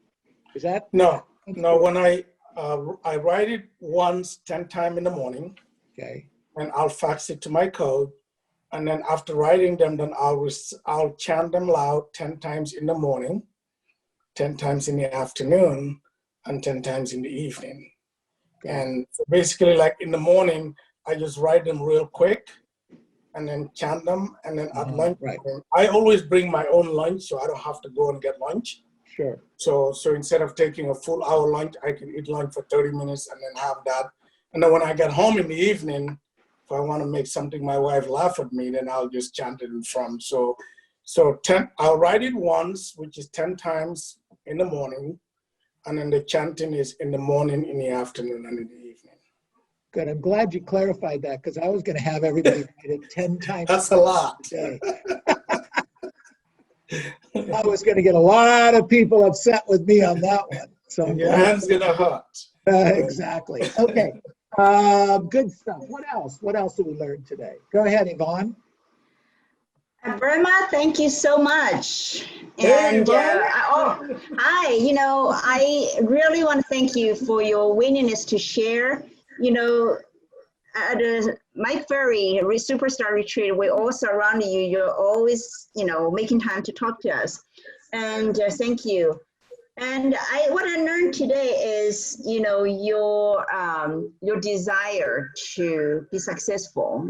Is that? No, when I write it once, 10 times in the morning, Okay. and I'll fax it to my code. And then after writing them, then I'll chant them loud 10 times in the morning, 10 times in the afternoon, and 10 times in the evening. And so basically, like in the morning, I just write them real quick and then chant them. And then at lunch, right. I always bring my own lunch, so I don't have to go and get lunch. Sure. So instead of taking a full hour lunch, I can eat lunch for 30 minutes and then have that. And then when I get home in the evening, if I want to make something my wife laugh at me, then I'll just chant it in front. So 10, I'll write it once, which is 10 times in the morning. And then the chanting is in the morning, in the afternoon, and in the evening. Good. I'm glad you clarified that, because I was going to have everybody write it 10 times. That's a lot. A day. I was going to get a lot of people upset with me on that one. So I'm Your glad. hand's going to hurt. Exactly. Okay. Good stuff. What else? What else did we learn today? Go ahead, Yvonne. Ebrima, thank you so much. Hey, And Yvonne. hi, I really want to thank you for your willingness to share. At the Mike Ferry Superstar Retreat, we're all surrounding you. You're always, making time to talk to us. And thank you. And what I learned today is, your desire to be successful.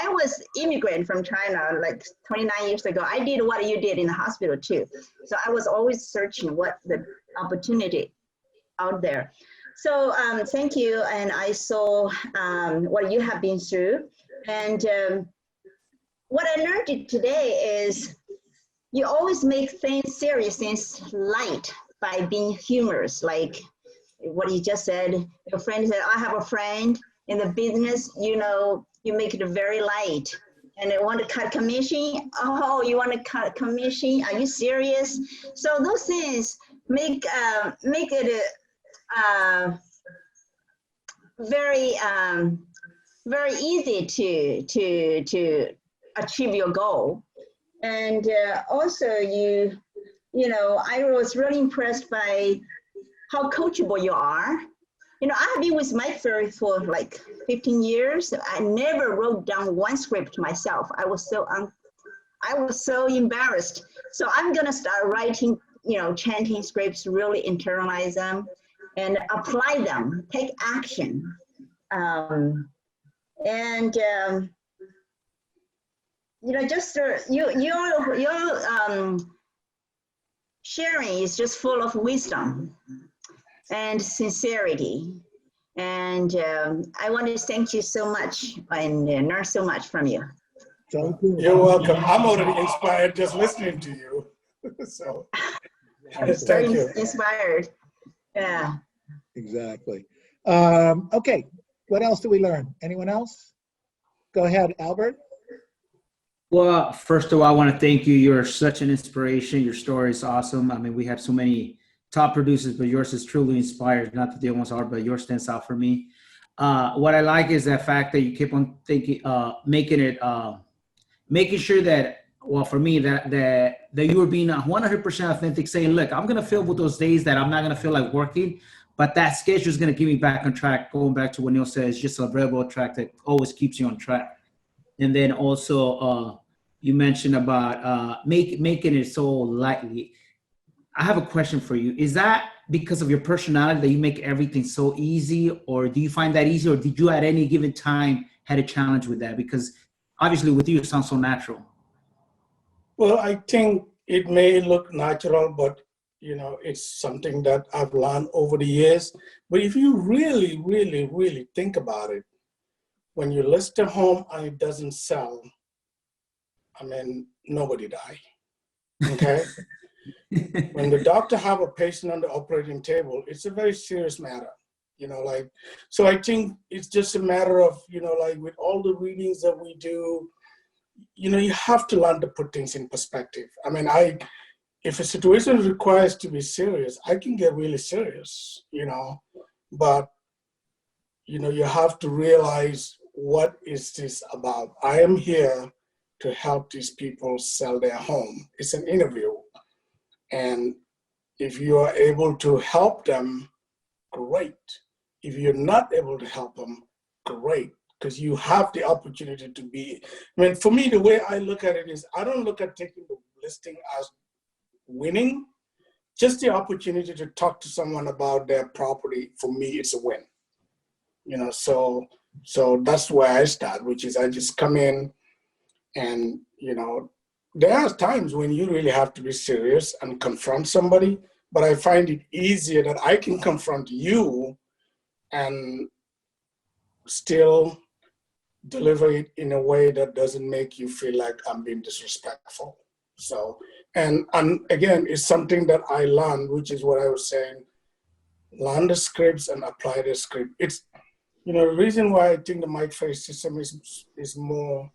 I was immigrant from China like 29 years ago. I did what you did in the hospital too. So I was always searching what the opportunity out there. So thank you. And I saw what you have been through. And what I learned today is you always make serious things light by being humorous. Like what you just said, your friend said, I have a friend in the business, you make it very light. And they want to cut commission. Oh, you want to cut commission? Are you serious? So those things make it very very easy to achieve your goal. And also I was really impressed by how coachable you are. I have been with Mike Ferry for like 15 years. I never wrote down one script myself. I was so embarrassed. So I'm gonna start writing, chanting scripts, really internalize them and apply them, take action. Just your sharing is just full of wisdom and sincerity. And I want to thank you so much and learn so much from you. You're welcome. I'm already inspired just listening to you. So thank you. Inspired. Yeah. Exactly. Okay. What else do we learn? Anyone else? Go ahead, Albert. Well, first of all, I want to thank you. You're such an inspiration. Your story is awesome. I mean, we have so many top producers, but yours is truly inspired. Not that the other ones are, but yours stands out for me. What I like is the fact that you keep on thinking, making sure that, well, for me, that you were being 100% authentic, saying, look, I'm going to feel with those days that I'm not going to feel like working, but that schedule is going to get me back on track. Going back to what Neil says, just a railroad track that always keeps you on track. And then also, you mentioned about making it so lightly. I have a question for you. Is that because of your personality that you make everything so easy, or do you find that easy, or did you at any given time had a challenge with that? Because obviously with you, it sounds so natural. Well, I think it may look natural, but it's something that I've learned over the years. But if you really, really, really think about it, when you list a home and it doesn't sell, I mean, nobody die, okay? When the doctor have a patient on the operating table, it's a very serious matter, so I think it's just a matter of, with all the readings that we do, you have to learn to put things in perspective. I mean, if a situation requires to be serious, I can get really serious, but you have to realize, what is this about? I am here to help these people sell their home. It's an interview. And if you are able to help them, great. If you're not able to help them, great, because you have the opportunity to be. For me, the way I look at it is, I don't look at taking the listing as winning. Just the opportunity to talk to someone about their property, for me, it's a win. So that's where I start, which is I just come in and, there are times when you really have to be serious and confront somebody, but I find it easier that I can confront you and still deliver it in a way that doesn't make you feel like I'm being disrespectful. So, and again, it's something that I learned, which is what I was saying, learn the scripts and apply the script. It's, the reason why I think the Mike Ferry system is more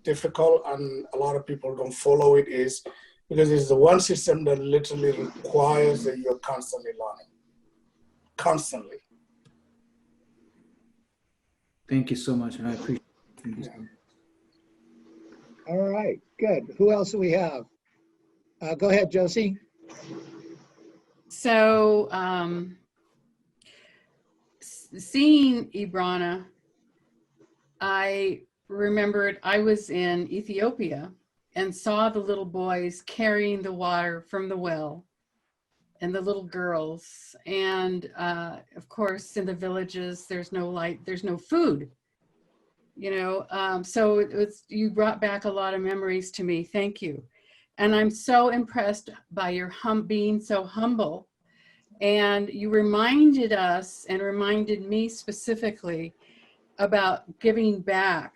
difficult and a lot of people don't follow it is because it's the one system that literally requires that you're constantly learning. Constantly. Thank you so much. I appreciate it. All right, good. Who else do we have? Go ahead, Josie. So, seeing Ebrima, I remembered I was in Ethiopia and saw the little boys carrying the water from the well and the little girls. And of course, in the villages, there's no light, there's no food, so you brought back a lot of memories to me. Thank you. And I'm so impressed by your being so humble. And you reminded us and reminded me specifically about giving back.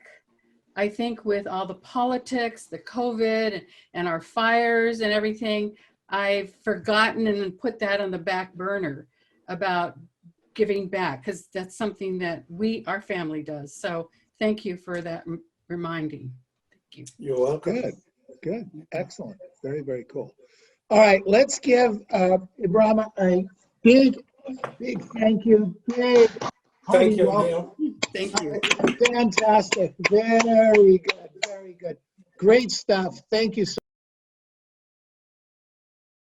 I think with all the politics, the COVID and our fires and everything, I've forgotten and put that on the back burner about giving back, because that's something that our family does. So thank you for that reminding. Thank you. You're welcome. Good. Excellent. Very, very cool. All right, let's give Ebrima a big thank you. Thank you, welcome. Neil. Thank you. Fantastic. Very good. Very good. Great stuff. Thank you so